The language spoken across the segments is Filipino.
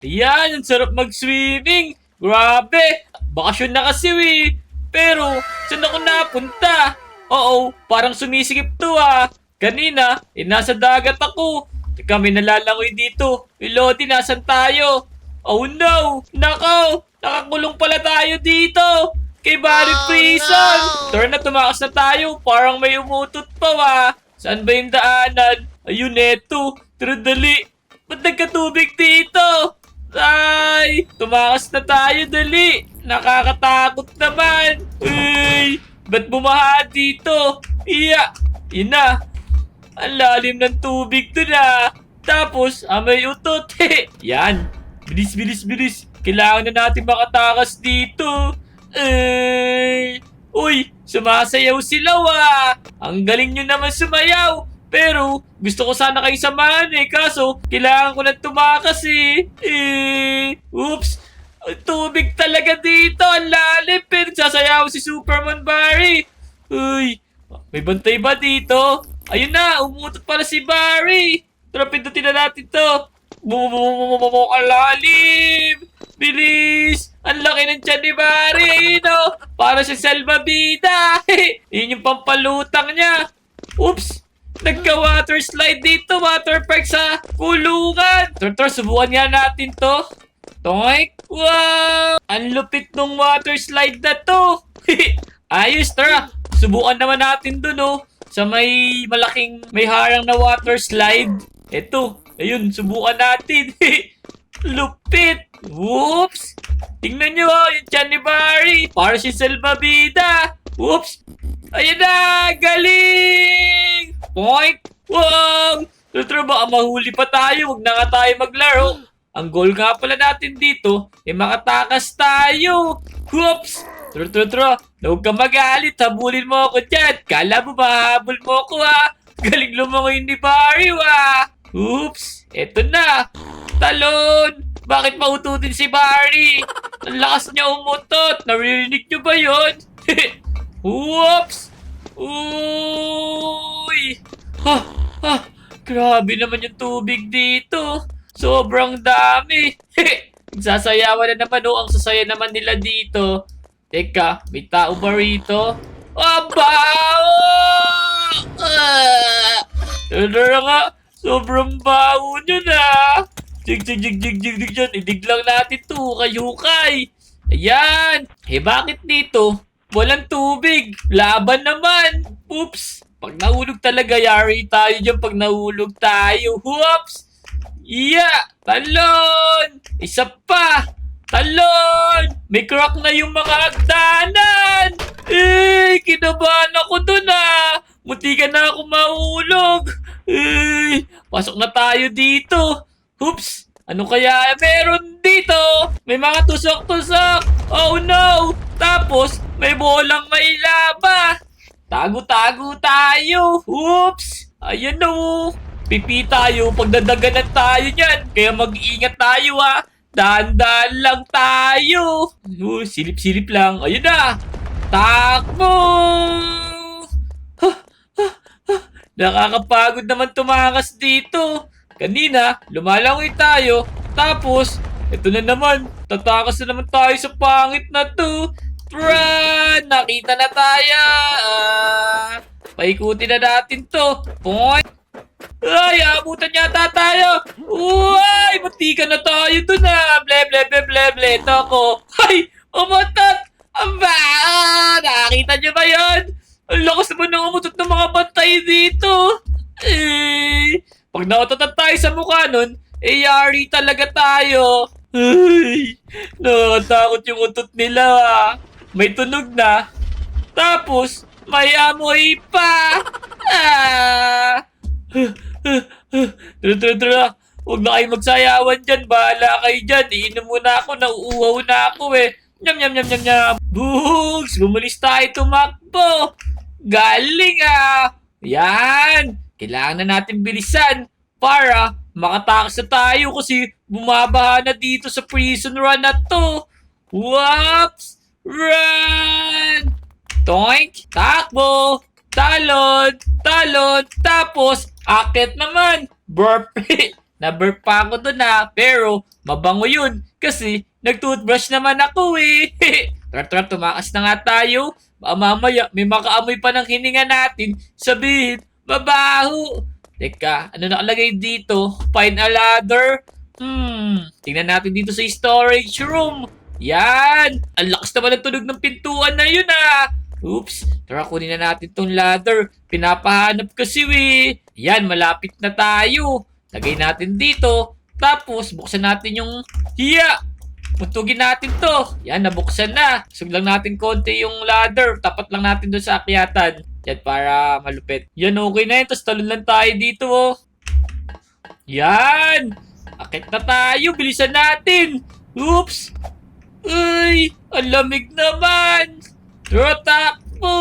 Ayan, ang sarap mag-swimming. Grabe, bakasyon na kasi Pero, saan ako napunta? Oo, parang sumisikip to Kanina, nasa dagat ako. Teka, may nalalangoy dito. Lodi, nasan tayo? Oh no! Nako! Nakakulong pala tayo dito! Kay Barry Prison! Turn na, tumakas na tayo. Parang may umutot pa Saan ba yung daanan? Ayun, eto. Tara, dali. Ba't nagkatubig dito? Ay! Tumakas na tayo, dali! Nakakatakot naman! Uy! Ba't bumaha dito? Iya! Yun na! Ang lalim ng tubig doon Tapos, may utot. Yan! Bilis, bilis, bilis! Kailangan na natin makatakas dito! Uy! Sumasayaw sila Ang galing nyo naman sumayaw! Pero, gusto ko sana kayo samahan kaso, kailangan ko na tumakas oops! Ang tubig talaga dito, ang lalim, pero sasayaw si Superman Barry! Uy! May bantay ba dito? Ayun na, umutot pala si Barry! Tara, pindutin na natin to! Ang lalim! Bilis! Ang laki ng tiyan ni Barry, Para siya salbabida! Yun yung pampalutang niya! Oops! Nagka-water slide dito, water park sa kulungan. Tur, subukan nga natin to. Toink! Wow! Ang lupit ng water slide na to. Ayos, tara. Subukan naman natin dun, Sa may may harang na water slide. Eto, ayun, subukan natin. Lupit! Whoops! Tingnan nyo, yung tiyan ni Barry. Para si Salvavida. Whoops! Ayan na! Galing! Point! Wow! Tara, baka mahuli pa tayo. Huwag na nga tayo maglaro. Ang goal nga pala natin dito, makatakas tayo. Whoops! Tara. Huwag ka magalit. Habulin mo ako dyan. Kala mo mahabol mo ako Galing lumangoy ni Barry Oops! Eto na. Talon! Bakit maututin si Barry? Ang lakas niya umutot. Naririnig niyo ba yun? Whoops! Uy! Grabe naman yung tubig dito. Sobrang dami. Sasayawan na naman ang sasaya naman nila dito. Teka, may tao ba rito? Aba! Ano nga? Sobrang baho nyo Jig dyan. Idig lang natin to. Hukay. Ayan. Bakit dito? Walang tubig. Laban naman. Oops. Pag nahulog talaga, yari tayo dyan pag nahulog tayo. Whoops. Yeah. Talon. Isa pa. Talon. May crack na yung mga hagdanan. Kinabahan ako dun Munti ka na ako mahulog. Pasok na tayo dito. Oops. Ano kaya meron dito? May mga tusok-tusok. Oh no. Tapos, may bolang may laba. Tago-tago tayo. Oops! Ayan Pipi tayo. Pagdadaganan tayo niyan. Kaya mag-iingat tayo Dahan-dahan lang tayo. Silip-silip lang. Ayun na. Takbo! Nakakapagod naman tumakas dito. Kanina, lumalangoy tayo. Tapos, ito na naman. Tatakas na naman tayo sa pangit na to. Run! Nakita na tayo! Paikutin na natin to. Point! Ay, abutan yata tayo! Uy! Matika na tayo dun ble. Ito ako. Ay! Umutot! Aba! Nakakita niyo ba yun? Ang lakas naman ng umutot ng mga bantay dito. Pag nautotan tayo sa mukha nun, yari talaga tayo. Ay! Nakatakot yung utot nila May tunog na. Tapos, may amoy pa. Tara. Huwag na kayo magsayawan dyan. Bahala kayo dyan. Iinom muna ako. Nauuhaw na ako Nyam. Bugs! Bumalis tayo tumakbo. Galing Yan. Kailangan na natin bilisan para makatakas na tayo kasi bumabaha na dito sa prison run na to. Whoops! Run! Toink! Takbo! Talon! Tapos, akit naman! Burp! Number pa ako dun pero mabango yun kasi nag-toothbrush naman ako eh. Tara, tumakas na nga tayo. Baka mamaya may makaamoy pa ng hininga natin, sabihin, mabaho. Teka, ano nakalagay dito? Find a ladder? Tingnan natin dito sa storage room. Yan! Ang lakas naman ng tunog ng pintuan na yun Oops, tara kunin na natin tong ladder. Pinapahanap kasi Yan, malapit na tayo. Lagay natin dito. Tapos, buksan natin yung hiya. Puntugin natin to. Yan, nabuksan na. Sug lang natin konti yung ladder. Tapat lang natin doon sa akyatan. Yan, para malupit. Yan, okay na yun. Tapos talon lang tayo dito Yan! Akit na tayo. Bilisan natin. Oops! Uy! Ang lamig naman! Tara, takbo!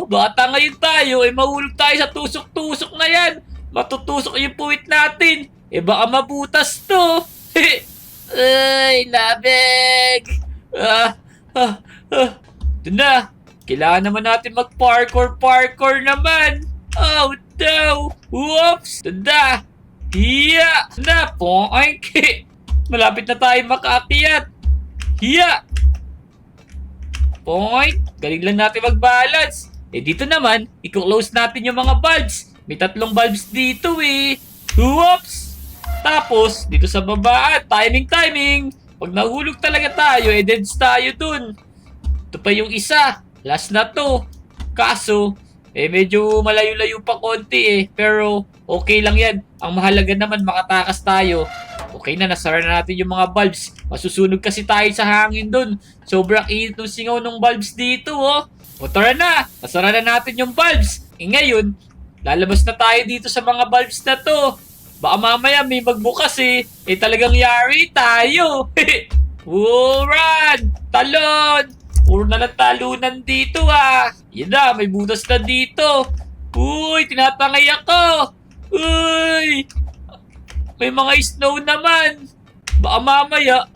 Bata ngayon tayo, mahulog tayo sa tusok-tusok na yan. Matutusok yung puwit natin. Baka mabutas to. Ay, labig! Ito na. Kailangan naman natin mag-parkour naman. Oh, no! Whoops! Ito na. Hiya! Na, poink! Malapit na tayo makaakyat. Hiya! Point! Galing lang natin mag-balance. Dito naman, i-close natin yung mga bulbs. May 3 bulbs dito Whoops! Tapos, dito sa baba, timing. Pag nahulog talaga tayo, deads tayo dun. Ito pa yung isa. Last na to. Kaso, medyo malayo-layo pa konti Pero, okay lang yan. Ang mahalaga naman, makatakas tayo. Okay na, nasara na natin yung mga bulbs. Masusunog kasi tayo sa hangin dun. Sobrang init ng singaw ng bulbs dito O tara na, nasara na natin yung bulbs. Ngayon, lalabas na tayo dito sa mga bulbs na to. Baka mamaya may magbukas talagang yari tayo. Run! Talon! Puro na lang talunan dito Yan na, may butas na dito. Uy, tinatangay ako. Uy! May mga snow naman. Baka mamaya,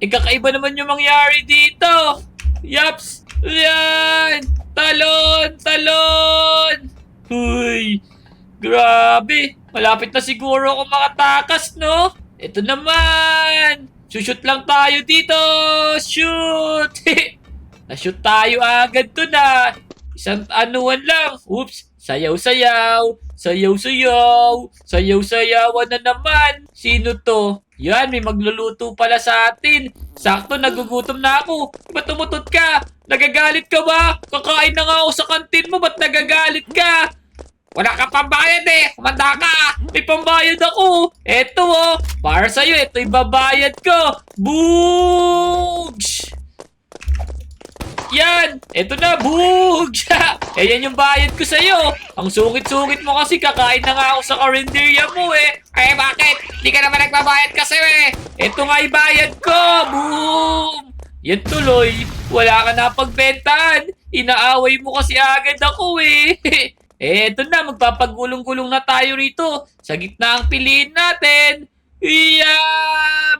kakaiba naman yung mangyari dito. Yaps! Yan! Talon! Uy! Grabe! Malapit na siguro ako makatakas, no? Ito naman! Shoot lang tayo dito! Shoot! Na-shoot tayo agad to Isang anuan lang. Oops! Sayaw-sayaw! Sayaw-sayawan na naman. Sino to? Yan, may magluluto pala sa atin. Sakto, nagugutom na ako. Ba't tumutot ka? Nagagalit ka ba? Kakain na nga ako sa kantin mo. Ba't nagagalit ka? Wala ka pambayad Kumanda ka. May pambayad ako. Eto para sa'yo. Ito ibabayad ko. Boogs! Yan! Eto na, bugs! Yan yung bayad ko sa'yo. Ang sungit-sungit mo kasi, kakain na nga ako sa karinderya mo bakit? Di ka naman nagbabayad kasi Eto nga ibayad ko! Boom! Yan tuloy, wala ka na pagbentahan. Inaaway mo kasi agad ako Eto na, magpapagulong-gulong na tayo rito. Sa gitna ang piliin natin.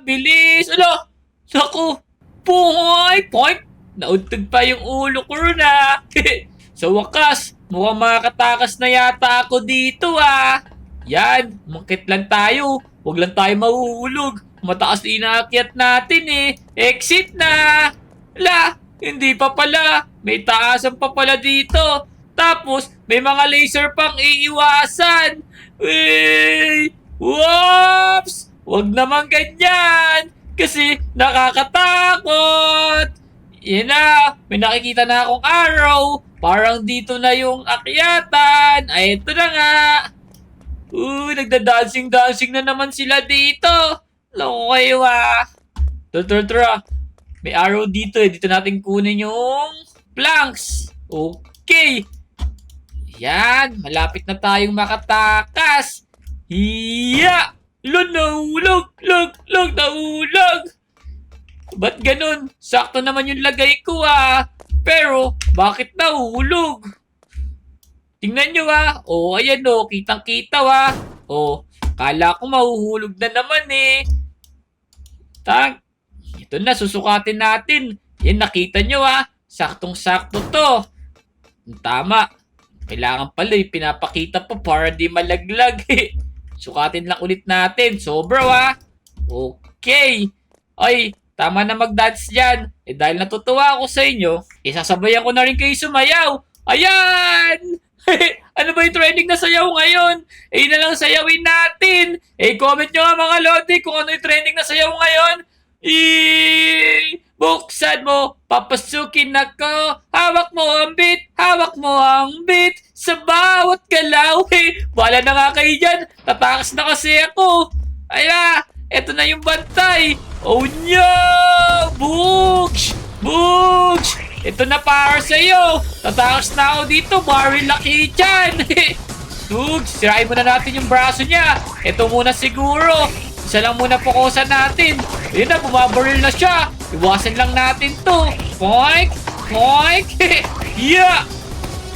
Bilis! Naku! Point! Nauntog pa yung ulo ko Sa wakas, mukhang makakatakas na yata ako dito Yan, umakit lang tayo. Huwag lang tayo mahuhulog. Mataas na inaakyat natin Exit na! Hindi pa pala. May taasan pa pala dito. Tapos, may mga laser pang iiwasan. Whoops! Huwag naman ganyan. Kasi nakakatakot. Yan na, may nakikita na akong arrow. Parang dito na yung akyatan. Ito na nga. Nagda-dancing na naman sila dito. Loko kayo Tara. May arrow dito Dito natin kunin yung planks. Okay. Yan, malapit na tayong makatakas. Hiya! Nahulog! Nahulog! Ba't ganun? Sakto naman yung lagay ko Pero, bakit nahulog? Tingnan nyo ayan kitang-kita kala ko mahuhulog na naman Ito na, susukatin natin. Yan, nakita nyo saktong-sakto to. Tama. Kailangan pala pinapakita pa para di malaglag Sukatin lang ulit natin. So, bro, ha? Okay. Ay, tama na mag-dance dyan. Dahil natutuwa ako sa inyo, isasabayan ko na rin kayo sumayaw. Ayan! Ano ba yung trending na sayaw ngayon? Yun na lang sayawin natin. Comment nyo nga mga lodi kung ano yung trending na sayaw ngayon. Buksan mo, papasukin ako. Hawak mo ang beat, hawak mo ang beat. Sa bawat galaw, wala na nga kayo dyan. Tatakas na kasi ako. Aya, eto na yung bantay. Oh no! Books! Books! Ito na para sa'yo. Tatakas na ako dito. Barrel laki dyan. Dude, sirain muna natin yung braso niya. Ito muna siguro. Isa lang muna pokusan natin. Ayun na, bumabaril na siya. Iwasan lang natin to. Poink! Poink! Yeah!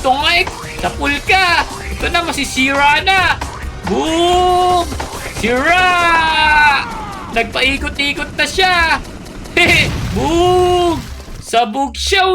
Toink! Tapul ka! Ito na, masisira na. Boom! Sira! Nagpaikot-ikot na siya. Boom! Sabog siya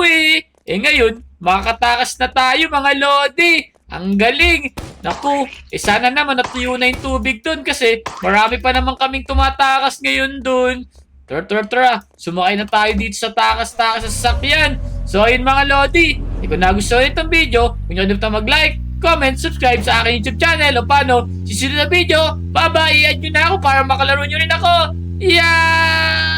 ngayon, makakatakas na tayo mga lodi. Ang galing. Naku, sana naman natuyo na yung tubig dun kasi marami pa naman kaming tumatakas ngayon dun. Tara. Sumakay na tayo dito sa takas-takas sa sasakyan. So ayun mga lodi, kung nagustuhan itong video, huwag nyo na mag-like, comment, subscribe sa aking YouTube channel o paano, susunod na video, bye-bye, i-add nyo na ako para makalaro nyo rin ako. Yeah!